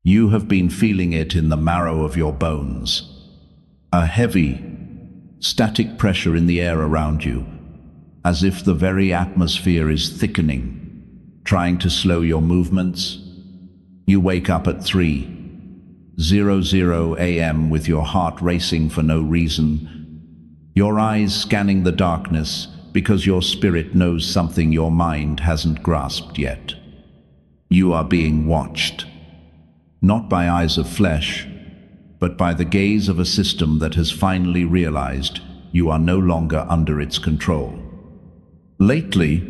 You have been feeling it in the marrow of your bones. A heavy, static pressure in the air around you, as if the very atmosphere is thickening, trying to slow your movements. You wake up at 3:00 a.m. with your heart racing for no reason, your eyes scanning the darkness because your spirit knows something your mind hasn't grasped yet. You are being watched, not by eyes of flesh, but by the gaze of a system that has finally realized you are no longer under its control. Lately,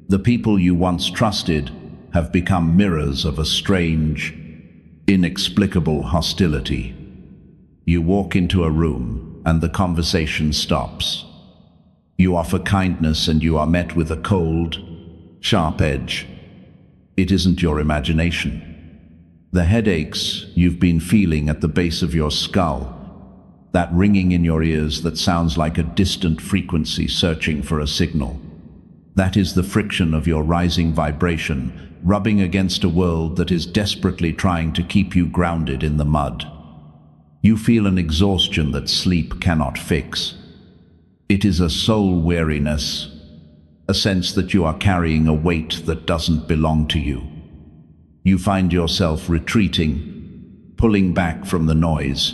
the people you once trusted have become mirrors of a strange, inexplicable hostility. You walk into a room and the conversation stops. You offer kindness and you are met with a cold, sharp edge. It isn't your imagination. The headaches you've been feeling at the base of your skull, that ringing in your ears that sounds like a distant frequency searching for a signal. That is the friction of your rising vibration, rubbing against a world that is desperately trying to keep you grounded in the mud. You feel an exhaustion that sleep cannot fix. It is a soul weariness, a sense that you are carrying a weight that doesn't belong to you. You find yourself retreating, pulling back from the noise,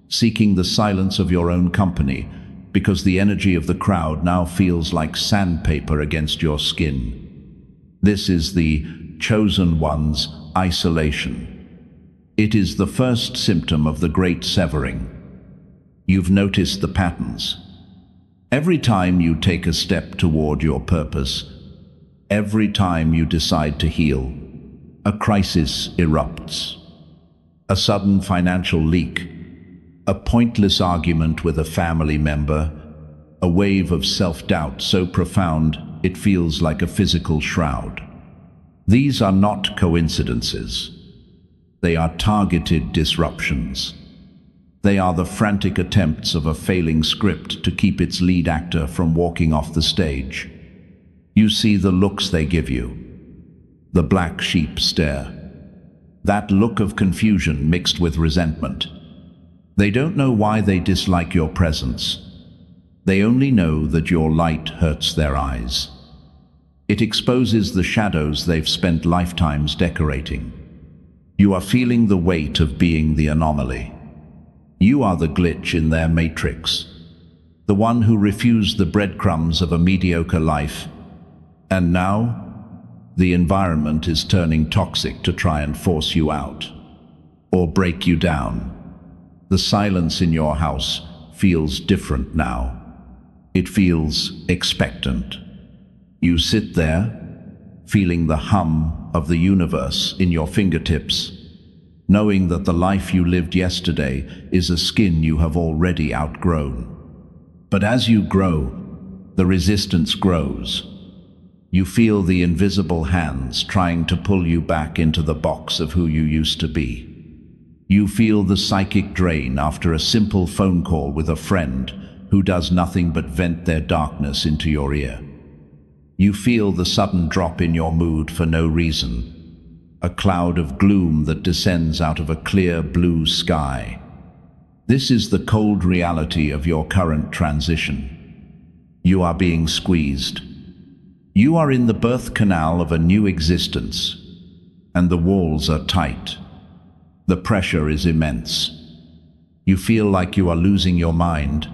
seeking the silence of your own company, because the energy of the crowd now feels like sandpaper against your skin. This is the chosen one's isolation. It is the first symptom of the great severing. You've noticed the patterns. Every time you take a step toward your purpose, every time you decide to heal, a crisis erupts. A sudden financial leak, a pointless argument with a family member, a wave of self-doubt so profound it feels like a physical shroud. These are not coincidences. They are targeted disruptions. They are the frantic attempts of a failing script to keep its lead actor from walking off the stage. You see the looks they give you. The black sheep stare. That look of confusion mixed with resentment. They don't know why they dislike your presence. They only know that your light hurts their eyes. It exposes the shadows they've spent lifetimes decorating. You are feeling the weight of being the anomaly. You are the glitch in their matrix, the one who refused the breadcrumbs of a mediocre life. And now, the environment is turning toxic to try and force you out, or break you down. The silence in your house feels different now. It feels expectant. You sit there, feeling the hum of the universe in your fingertips, knowing that the life you lived yesterday is a skin you have already outgrown. But as you grow, the resistance grows. You feel the invisible hands trying to pull you back into the box of who you used to be. You feel the psychic drain after a simple phone call with a friend who does nothing but vent their darkness into your ear. You feel the sudden drop in your mood for no reason, a cloud of gloom that descends out of a clear blue sky. This is the cold reality of your current transition. You are being squeezed. You are in the birth canal of a new existence, and the walls are tight. The pressure is immense. You feel like you are losing your mind,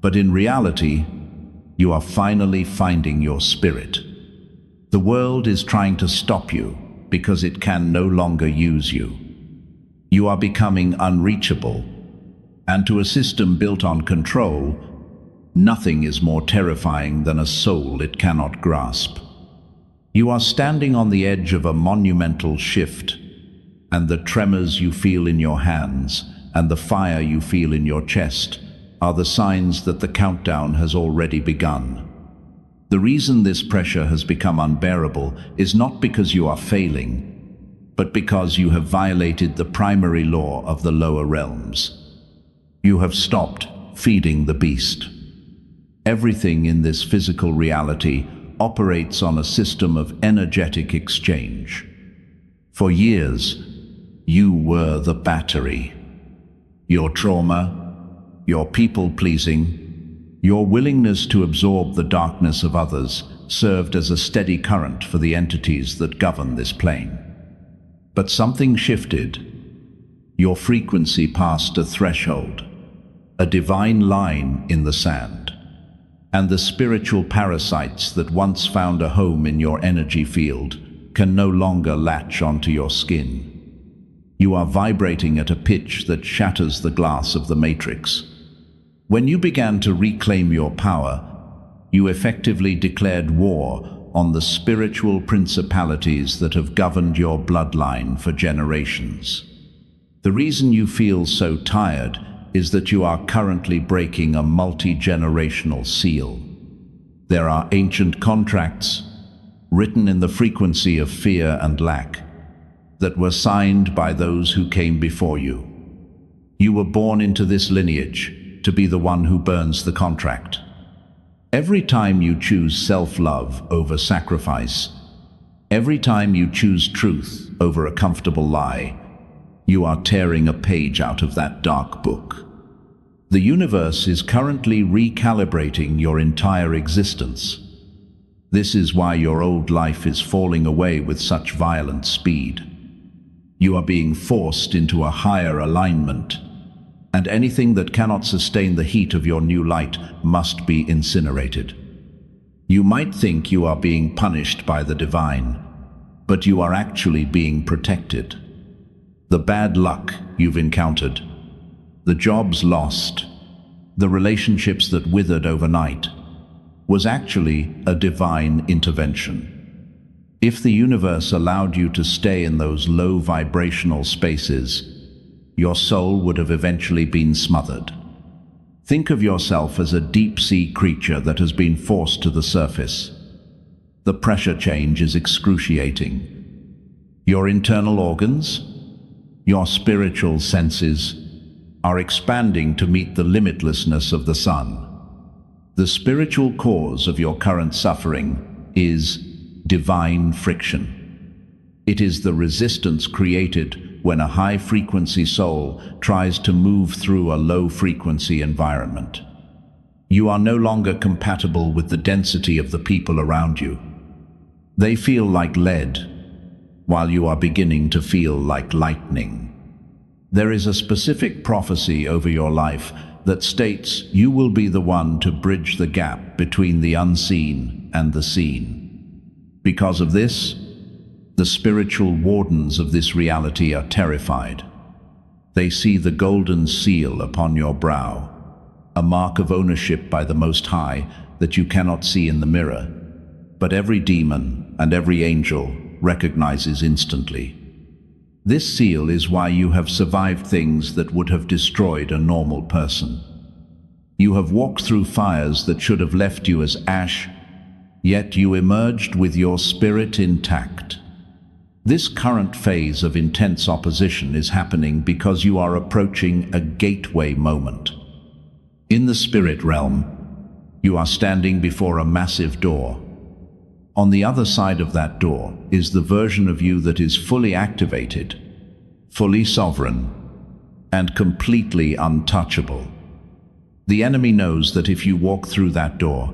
but in reality, you are finally finding your spirit. The world is trying to stop you because it can no longer use you. You are becoming unreachable, and to a system built on control, nothing is more terrifying than a soul it cannot grasp. You are standing on the edge of a monumental shift, and the tremors you feel in your hands and the fire you feel in your chest are the signs that the countdown has already begun. The reason this pressure has become unbearable is not because you are failing, but because you have violated the primary law of the lower realms. You have stopped feeding the beast. Everything in this physical reality operates on a system of energetic exchange. For years, You were the battery. Your trauma, your people-pleasing, your willingness to absorb the darkness of others served as a steady current for the entities that govern this plane. But something shifted. Your frequency passed a threshold, a divine line in the sand, and the spiritual parasites that once found a home in your energy field can no longer latch onto your skin. You are vibrating at a pitch that shatters the glass of the matrix. When you began to reclaim your power, you effectively declared war on the spiritual principalities that have governed your bloodline for generations. The reason you feel so tired is that you are currently breaking a multi-generational seal. There are ancient contracts, written in the frequency of fear and lack, that were signed by those who came before you. You were born into this lineage to be the one who burns the contract. Every time you choose self-love over sacrifice, every time you choose truth over a comfortable lie, you are tearing a page out of that dark book. The universe is currently recalibrating your entire existence. This is why your old life is falling away with such violent speed. You are being forced into a higher alignment, and anything that cannot sustain the heat of your new light must be incinerated. You might think you are being punished by the divine, but you are actually being protected. The bad luck you've encountered, the jobs lost, the relationships that withered overnight, was actually a divine intervention. If the universe allowed you to stay in those low vibrational spaces, your soul would have eventually been smothered. Think of yourself as a deep-sea creature that has been forced to the surface. The pressure change is excruciating. Your internal organs, your spiritual senses, are expanding to meet the limitlessness of the sun. The spiritual cause of your current suffering is divine friction. It is the resistance created when a high-frequency soul tries to move through a low-frequency environment. You are no longer compatible with the density of the people around you. They feel like lead, while you are beginning to feel like lightning. There is a specific prophecy over your life that states you will be the one to bridge the gap between the unseen and the seen. Because of this, the spiritual wardens of this reality are terrified. They see the golden seal upon your brow, a mark of ownership by the Most High that you cannot see in the mirror, but every demon and every angel recognizes instantly. This seal is why you have survived things that would have destroyed a normal person. You have walked through fires that should have left you as ash, yet you emerged with your spirit intact. This current phase of intense opposition is happening because you are approaching a gateway moment. In the spirit realm, you are standing before a massive door. On the other side of that door is the version of you that is fully activated, fully sovereign, and completely untouchable. The enemy knows that if you walk through that door,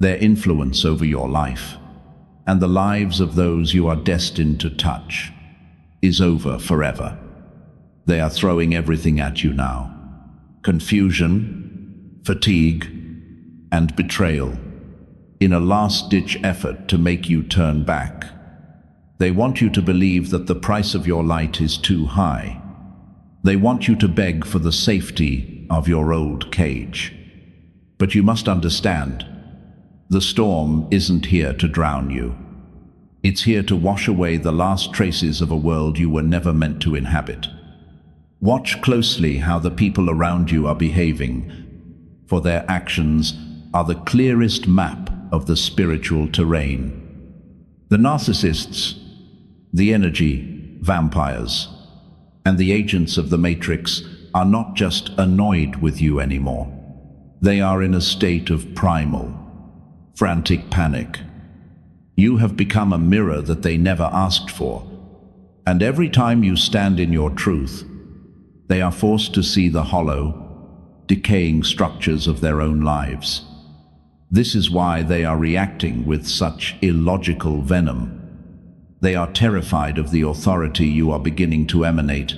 their influence over your life, and the lives of those you are destined to touch, is over forever. They are throwing everything at you now. Confusion, fatigue, and betrayal, in a last-ditch effort to make you turn back. They want you to believe that the price of your light is too high. They want you to beg for the safety of your old cage. But you must understand, the storm isn't here to drown you. It's here to wash away the last traces of a world you were never meant to inhabit. Watch closely how the people around you are behaving, for their actions are the clearest map of the spiritual terrain. The narcissists, the energy vampires, and the agents of the Matrix are not just annoyed with you anymore. They are in a state of primal, frantic panic. You have become a mirror that they never asked for, And every time you stand in your truth, they are forced to see the hollow, decaying structures of their own lives. This is why they are reacting with such illogical venom. They are terrified of the authority you are beginning to emanate,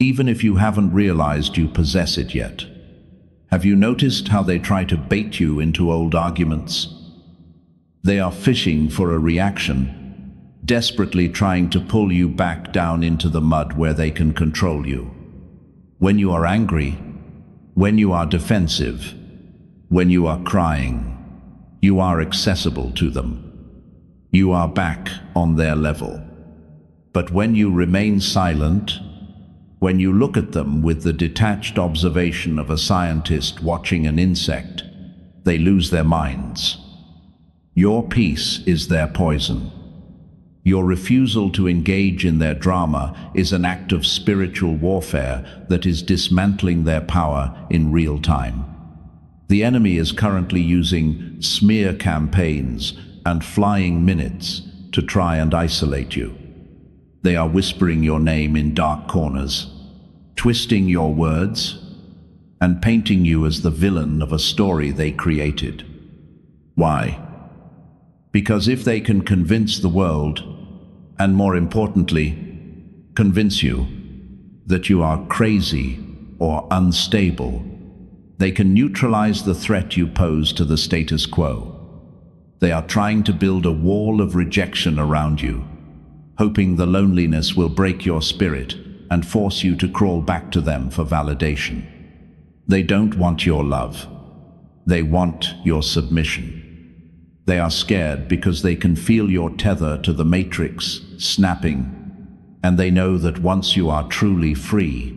even if you haven't realized you possess it yet. Have you noticed how they try to bait you into old arguments? They are fishing for a reaction, desperately trying to pull you back down into the mud where they can control you. When you are angry, when you are defensive, when you are crying, you are accessible to them. You are back on their level. But when you remain silent, when you look at them with the detached observation of a scientist watching an insect, they lose their minds. Your peace is their poison. Your refusal to engage in their drama is an act of spiritual warfare that is dismantling their power in real time. The enemy is currently using smear campaigns and flying minutes to try and isolate you. They are whispering your name in dark corners, twisting your words, and painting you as the villain of a story they created. Why? Because if they can convince the world, and more importantly, convince you that you are crazy or unstable, they can neutralize the threat you pose to the status quo. They are trying to build a wall of rejection around you, hoping the loneliness will break your spirit and force you to crawl back to them for validation. They don't want your love. They want your submission. They are scared because they can feel your tether to the matrix snapping, and they know that once you are truly free,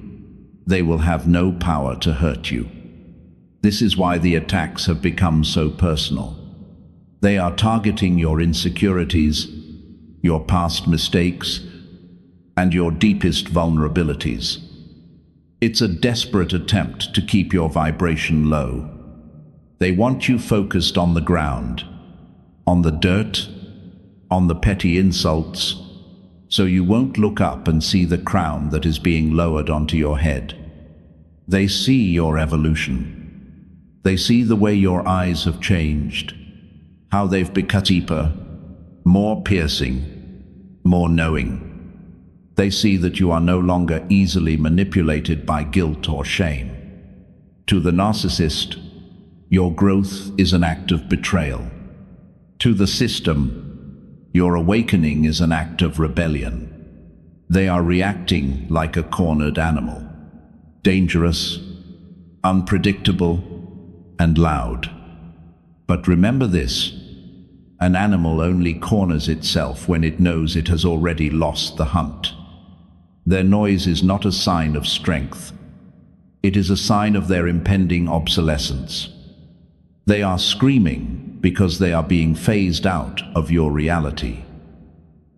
they will have no power to hurt you. This is why the attacks have become so personal. They are targeting your insecurities, your past mistakes, and your deepest vulnerabilities. It's a desperate attempt to keep your vibration low. They want you focused on the ground, on the dirt, on the petty insults, so you won't look up and see the crown that is being lowered onto your head. They see your evolution. They see the way your eyes have changed, how they've become deeper, more piercing, more knowing. They see that you are no longer easily manipulated by guilt or shame. To the narcissist, your growth is an act of betrayal. To the system, your awakening is an act of rebellion. They are reacting like a cornered animal, dangerous, unpredictable, and loud. But remember this: an animal only corners itself when it knows it has already lost the hunt. Their noise is not a sign of strength. It is a sign of their impending obsolescence. They are screaming because they are being phased out of your reality.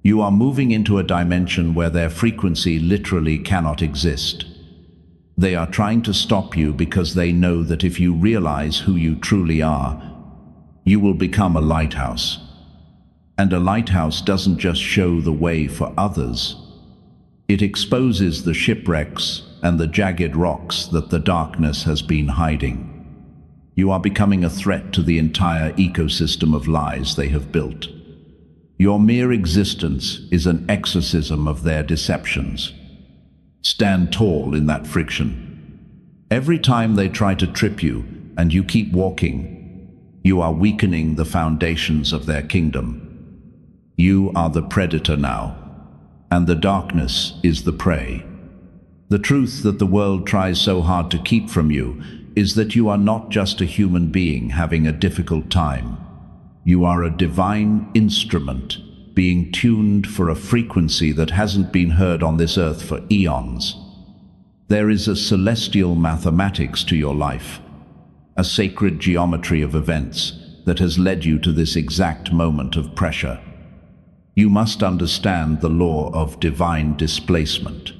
You are moving into a dimension where their frequency literally cannot exist. They are trying to stop you because they know that if you realize who you truly are, you will become a lighthouse. And a lighthouse doesn't just show the way for others. It exposes the shipwrecks and the jagged rocks that the darkness has been hiding. You are becoming a threat to the entire ecosystem of lies they have built. Your mere existence is an exorcism of their deceptions. Stand tall in that friction. Every time they try to trip you and you keep walking, you are weakening the foundations of their kingdom. You are the predator now, and the darkness is the prey. The truth that the world tries so hard to keep from you is that you are not just a human being having a difficult time. You are a divine instrument being tuned for a frequency that hasn't been heard on this earth for eons. There is a celestial mathematics to your life, a sacred geometry of events that has led you to this exact moment of pressure. You must understand the law of divine displacement.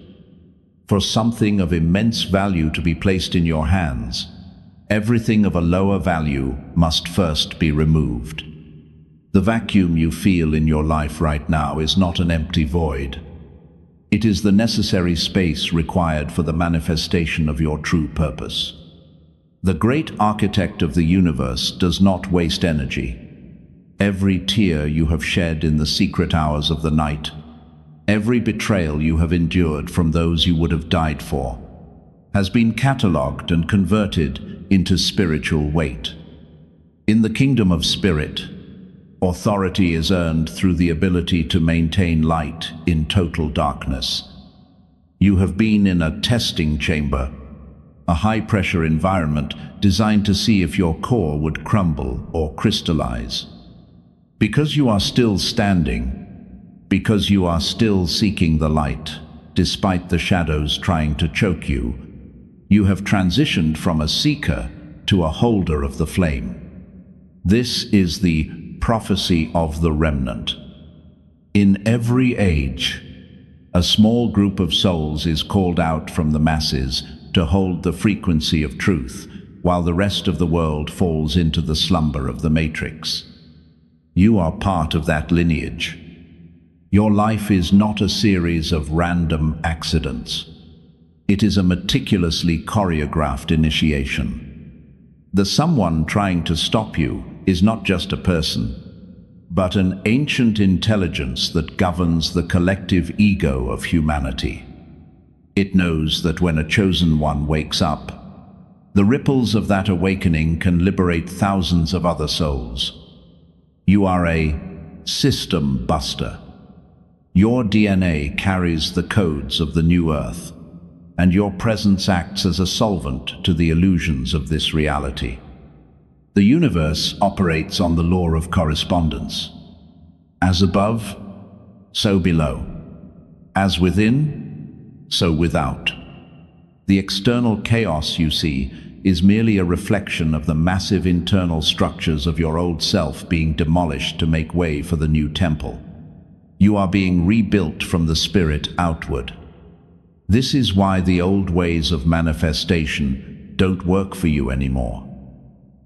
For something of immense value to be placed in your hands, everything of a lower value must first be removed. The vacuum you feel in your life right now is not an empty void. It is the necessary space required for the manifestation of your true purpose. The great architect of the universe does not waste energy. Every tear you have shed in the secret hours of the night, every betrayal you have endured from those you would have died for, has been catalogued and converted into spiritual weight. In the kingdom of spirit, authority is earned through the ability to maintain light in total darkness. You have been in a testing chamber, a high-pressure environment designed to see if your core would crumble or crystallize. Because you are still standing, because you are still seeking the light, despite the shadows trying to choke you, you have transitioned from a seeker to a holder of the flame. This is the prophecy of the remnant. In every age, a small group of souls is called out from the masses to hold the frequency of truth, while the rest of the world falls into the slumber of the matrix. You are part of that lineage. Your life is not a series of random accidents. It is a meticulously choreographed initiation. The someone trying to stop you is not just a person, but an ancient intelligence that governs the collective ego of humanity. It knows that when a chosen one wakes up, the ripples of that awakening can liberate thousands of other souls. You are a system buster. Your DNA carries the codes of the new earth, and your presence acts as a solvent to the illusions of this reality. The universe operates on the law of correspondence. As above, so below. As within, so without. The external chaos you see is merely a reflection of the massive internal structures of your old self being demolished to make way for the new temple. You are being rebuilt from the spirit outward. This is why the old ways of manifestation don't work for you anymore.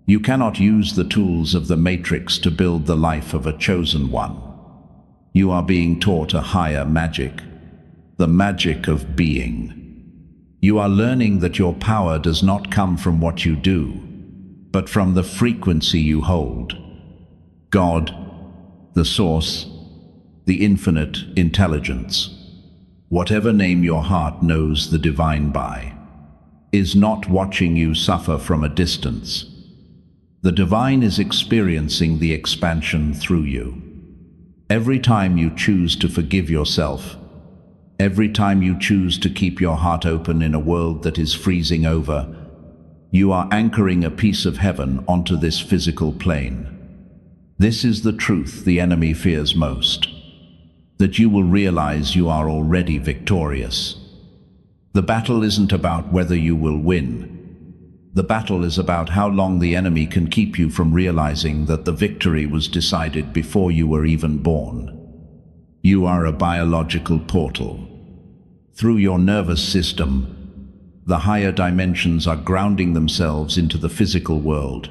You cannot use the tools of the matrix to build the life of a chosen one. You are being taught a higher magic, the magic of being. You are learning that your power does not come from what you do, but from the frequency you hold. God, the source, the infinite intelligence, whatever name your heart knows the divine by, is not watching you suffer from a distance. The divine is experiencing the expansion through you. Every time you choose to forgive yourself, every time you choose to keep your heart open in a world that is freezing over, you are anchoring a piece of heaven onto this physical plane. This is the truth the enemy fears most, that you will realize you are already victorious. The battle isn't about whether you will win. The battle is about how long the enemy can keep you from realizing that the victory was decided before you were even born. You are a biological portal. Through your nervous system, the higher dimensions are grounding themselves into the physical world.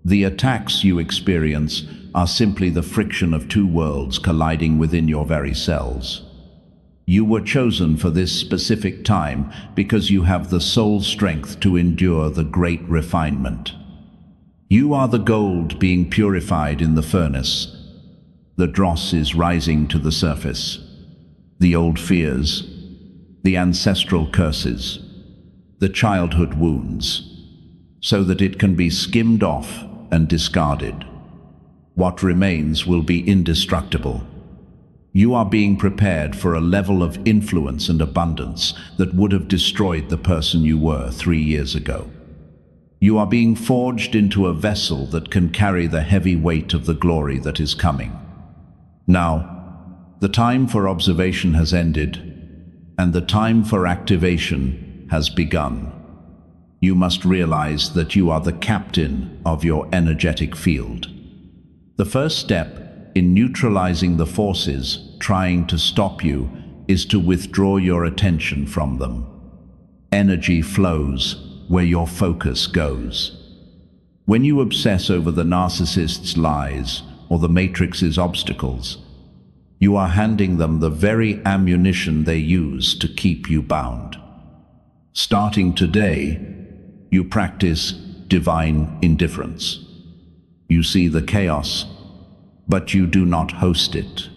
The attacks you experience are simply the friction of two worlds colliding within your very cells. You were chosen for this specific time because you have the soul strength to endure the great refinement. You are the gold being purified in the furnace. The dross is rising to the surface. The old fears, the ancestral curses, the childhood wounds, so that it can be skimmed off and discarded. What remains will be indestructible. You are being prepared for a level of influence and abundance that would have destroyed the person you were 3 years ago. You are being forged into a vessel that can carry the heavy weight of the glory that is coming. Now, the time for observation has ended, and the time for activation has begun. You must realize that you are the captain of your energetic field. The first step in neutralizing the forces trying to stop you is to withdraw your attention from them. Energy flows where your focus goes. When you obsess over the narcissist's lies or the matrix's obstacles, You are handing them the very ammunition they use to keep you bound. Starting today, you practice divine indifference. You see the chaos, but you do not host it.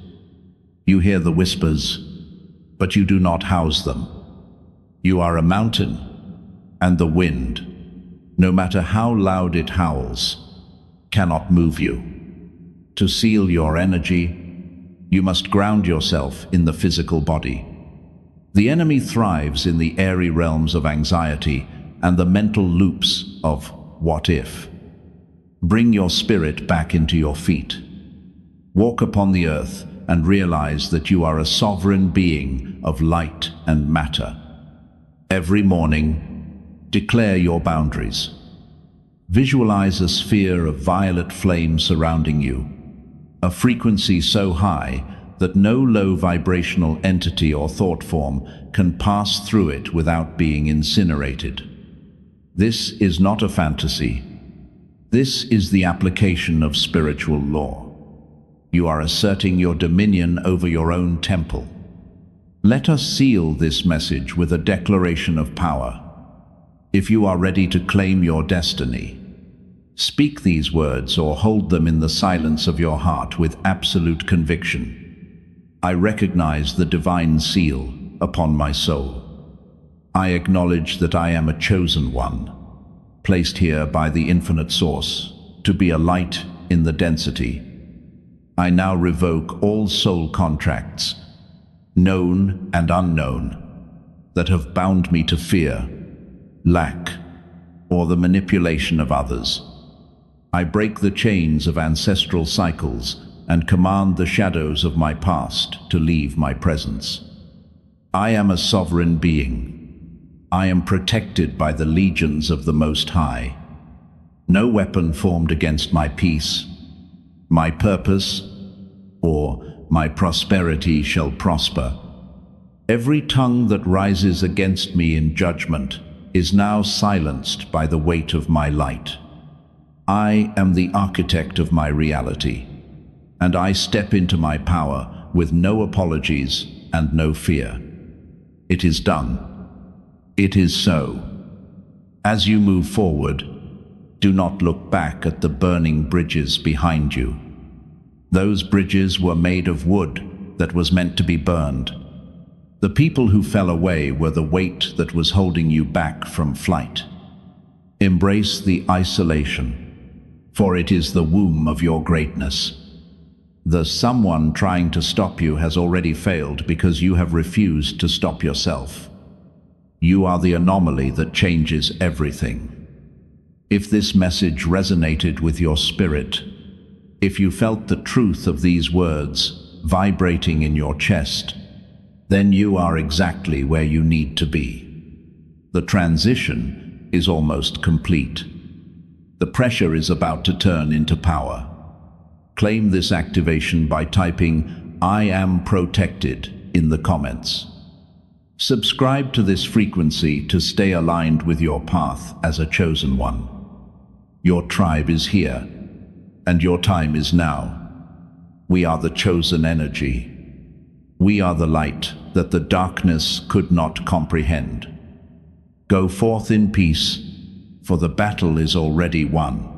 You hear the whispers, but you do not house them. You are a mountain, and the wind, no matter how loud it howls, cannot move you. To seal your energy, you must ground yourself in the physical body. The enemy thrives in the airy realms of anxiety and the mental loops of what if. Bring your spirit back into your feet. Walk upon the earth and realize that you are a sovereign being of light and matter. Every morning, declare your boundaries. Visualize a sphere of violet flame surrounding you, a frequency so high that no low vibrational entity or thought form can pass through it without being incinerated. This is not a fantasy. This is the application of spiritual law. You are asserting your dominion over your own temple. Let us seal this message with a declaration of power. If you are ready to claim your destiny, speak these words or hold them in the silence of your heart with absolute conviction. I recognize the divine seal upon my soul. I acknowledge that I am a chosen one, placed here by the infinite source to be a light in the density. I now revoke all soul contracts, known and unknown, that have bound me to fear, lack, or the manipulation of others. I break the chains of ancestral cycles and command the shadows of my past to leave my presence. I am a sovereign being. I am protected by the legions of the Most High. No weapon formed against my peace, my purpose, or my prosperity shall prosper. Every tongue that rises against me in judgment is now silenced by the weight of my light. I am the architect of my reality, and I step into my power with no apologies and no fear. It is done. It is so. As you move forward, do not look back at the burning bridges behind you. Those bridges were made of wood that was meant to be burned. The people who fell away were the weight that was holding you back from flight. Embrace the isolation, for it is the womb of your greatness. The someone trying to stop you has already failed because you have refused to stop yourself. You are the anomaly that changes everything. If this message resonated with your spirit, if you felt the truth of these words vibrating in your chest, then you are exactly where you need to be. The transition is almost complete. The pressure is about to turn into power. Claim this activation by typing "I am protected" in the comments. Subscribe to this frequency to stay aligned with your path as a chosen one. Your tribe is here, and your time is now. We are the chosen energy. We are the light that the darkness could not comprehend. Go forth in peace, for the battle is already won.